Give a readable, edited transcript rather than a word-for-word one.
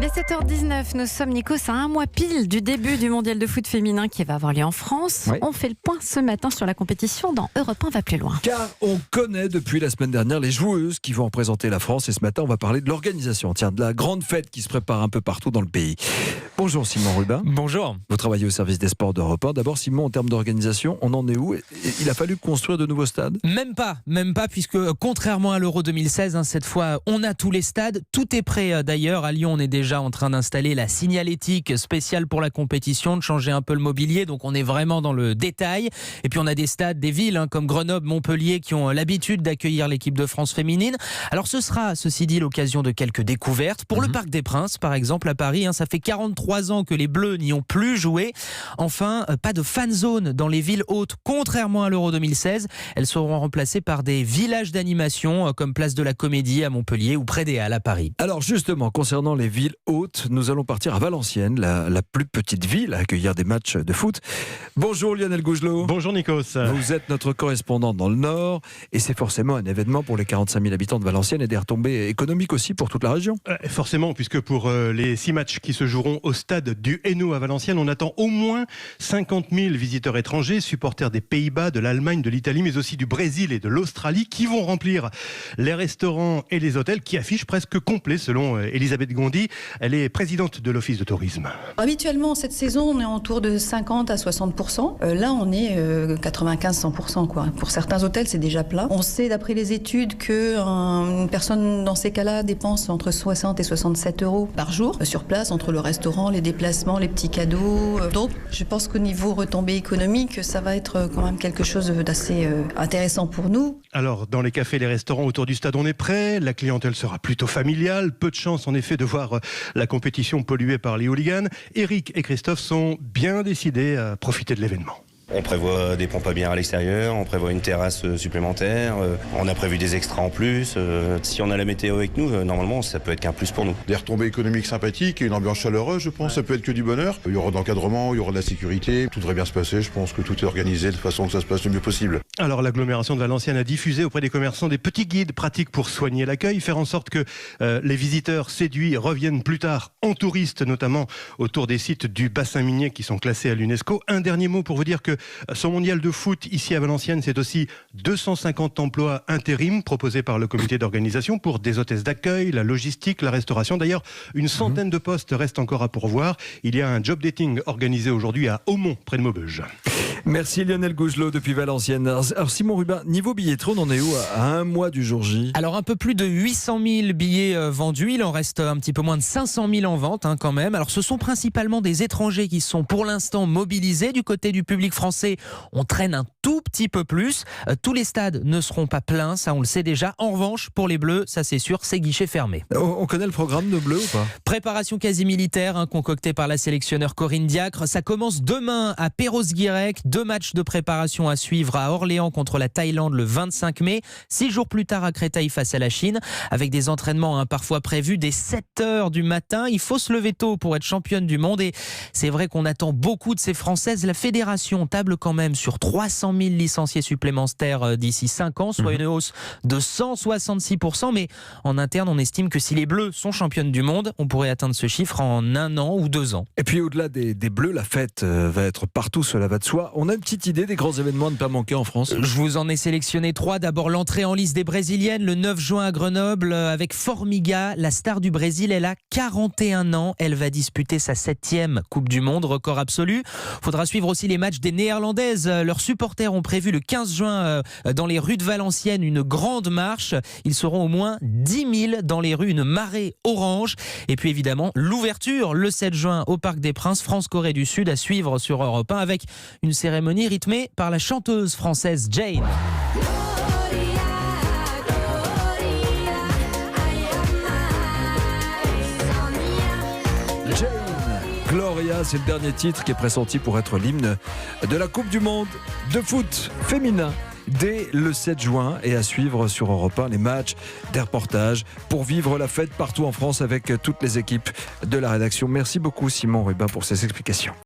Il est 7h19, nous sommes Nikos à un mois pile du début du mondial de foot féminin qui va avoir lieu en France. Oui. On fait le point ce matin sur la compétition dans Europe 1 va plus loin. Car on connaît depuis la semaine dernière les joueuses qui vont représenter la France et ce matin on va parler de l'organisation, de la grande fête qui se prépare un peu partout dans le pays. Bonjour Simon Rubin. Bonjour. Vous travaillez au service des sports d'Europe 1. D'abord Simon, en termes d'organisation, on en est où? Il a fallu construire de nouveaux stades? Même pas, puisque contrairement à l'Euro 2016, cette fois on a tous les stades, tout est prêt d'ailleurs. À Lyon, on est déjà en train d'installer la signalétique spéciale pour la compétition, de changer un peu le mobilier, donc on est vraiment dans le détail. Et puis on a des stades, des villes comme Grenoble, Montpellier qui ont l'habitude d'accueillir l'équipe de France féminine. Alors ce sera, ceci dit, l'occasion de quelques découvertes. Pour le Parc des Princes, par exemple, à Paris, ça fait 43 ans que les Bleus n'y ont plus joué. Enfin, pas de fan zone dans les villes hautes, contrairement à l'Euro 2016. Elles seront remplacées par des villages d'animation comme Place de la Comédie à Montpellier ou près des Halles à Paris. Alors justement, concernant les villes hautes, nous allons partir à Valenciennes, la plus petite ville à accueillir des matchs de foot. Bonjour Lionel Gougelot. Bonjour Nikos. Vous êtes notre correspondant dans le Nord et c'est forcément un événement pour les 45 000 habitants de Valenciennes et des retombées économiques aussi pour toute la région. Forcément, puisque pour les 6 matchs qui se joueront au stade du Hainaut à Valenciennes, on attend au moins 50 000 visiteurs étrangers, supporters des Pays-Bas, de l'Allemagne, de l'Italie, mais aussi du Brésil et de l'Australie, qui vont remplir les restaurants et les hôtels qui affichent presque complet selon Elisabeth Gondi. Elle est présidente de l'Office de tourisme. Habituellement, cette saison, on est autour de 50 à 60%. Là, on est 95-100%, quoi. Pour certains hôtels, c'est déjà plat. On sait, d'après les études, qu'une personne dans ces cas-là dépense entre 60 et 67 euros par jour sur place, entre le restaurant, les déplacements, les petits cadeaux. Donc, je pense qu'au niveau retombées économiques, ça va être quand même quelque chose d'assez intéressant pour nous. Alors, dans les cafés et les restaurants autour du stade, on est prêt. La clientèle sera plutôt familiale. Peu de chance, en effet, de voir la compétition polluée par les hooligans. Eric et Christophe sont bien décidés à profiter de l'événement. On prévoit des pompes à bière à l'extérieur, on prévoit une terrasse supplémentaire, on a prévu des extras en plus. Si on a la météo avec nous, normalement ça peut être qu'un plus pour nous. Des retombées économiques sympathiques et une ambiance chaleureuse, je pense, ça peut être que du bonheur. Il y aura de l'encadrement, il y aura de la sécurité, tout devrait bien se passer. Je pense que tout est organisé de façon que ça se passe le mieux possible. Alors l'agglomération de Valenciennes a diffusé auprès des commerçants des petits guides pratiques pour soigner l'accueil, faire en sorte que les visiteurs séduits reviennent plus tard en touristes, notamment autour des sites du bassin minier qui sont classés à l'UNESCO. Un dernier mot pour vous dire que son mondial de foot ici à Valenciennes, c'est aussi 250 emplois intérim proposés par le comité d'organisation pour des hôtesses d'accueil, la logistique, la restauration. D'ailleurs, une centaine de postes restent encore à pourvoir. Il y a un job dating organisé aujourd'hui à Aumont, près de Maubeuge. Merci Lionel Gougelot depuis Valenciennes. Alors Simon Rubin, niveau billetterie, on en est où à un mois du jour J? Alors un peu plus de 800 000 billets vendus, il en reste un petit peu moins de 500 000 en vente quand même. Alors ce sont principalement des étrangers qui sont pour l'instant mobilisés. Du côté du public français, on traîne un tout petit peu plus. Tous les stades ne seront pas pleins, ça on le sait déjà. En revanche, pour les Bleus, ça c'est sûr, c'est guichet fermé. On connaît le programme de Bleu ou pas? Préparation quasi militaire concoctée par la sélectionneur Corinne Diacre. Ça commence demain à Perros-Guirec. 2 matchs de préparation à suivre à Orléans contre la Thaïlande le 25 mai. 6 jours plus tard à Créteil face à la Chine. Avec des entraînements parfois prévus dès 7h du matin. Il faut se lever tôt pour être championne du monde. Et c'est vrai qu'on attend beaucoup de ces Françaises. La fédération table quand même sur 300 000 licenciés supplémentaires d'ici 5 ans, soit une hausse de 166%. Mais en interne, on estime que si les Bleus sont championnes du monde, on pourrait atteindre ce chiffre en 1 an ou 2 ans. Et puis au-delà des Bleus, la fête va être partout, cela va de soi. On a une petite idée des grands événements à ne pas manquer en France? Je vous en ai sélectionné 3. D'abord l'entrée en lice des Brésiliennes le 9 juin à Grenoble avec Formiga. La star du Brésil, elle a 41 ans. Elle va disputer sa 7e Coupe du Monde, record absolu. Faudra suivre aussi les matchs des Néerlandaises. Leurs supporters ont prévu le 15 juin dans les rues de Valenciennes une grande marche. Ils seront au moins 10 000 dans les rues, une marée orange. Et puis évidemment l'ouverture le 7 juin au Parc des Princes, France-Corée du Sud à suivre sur Europe 1 avec une cérémonie rythmée par la chanteuse française Jane. Gloria, c'est le dernier titre qui est pressenti pour être l'hymne de la Coupe du Monde de foot féminin dès le 7 juin et à suivre sur Europe 1 les matchs, des reportages pour vivre la fête partout en France avec toutes les équipes de la rédaction. Merci beaucoup Simon Rubin pour ces explications.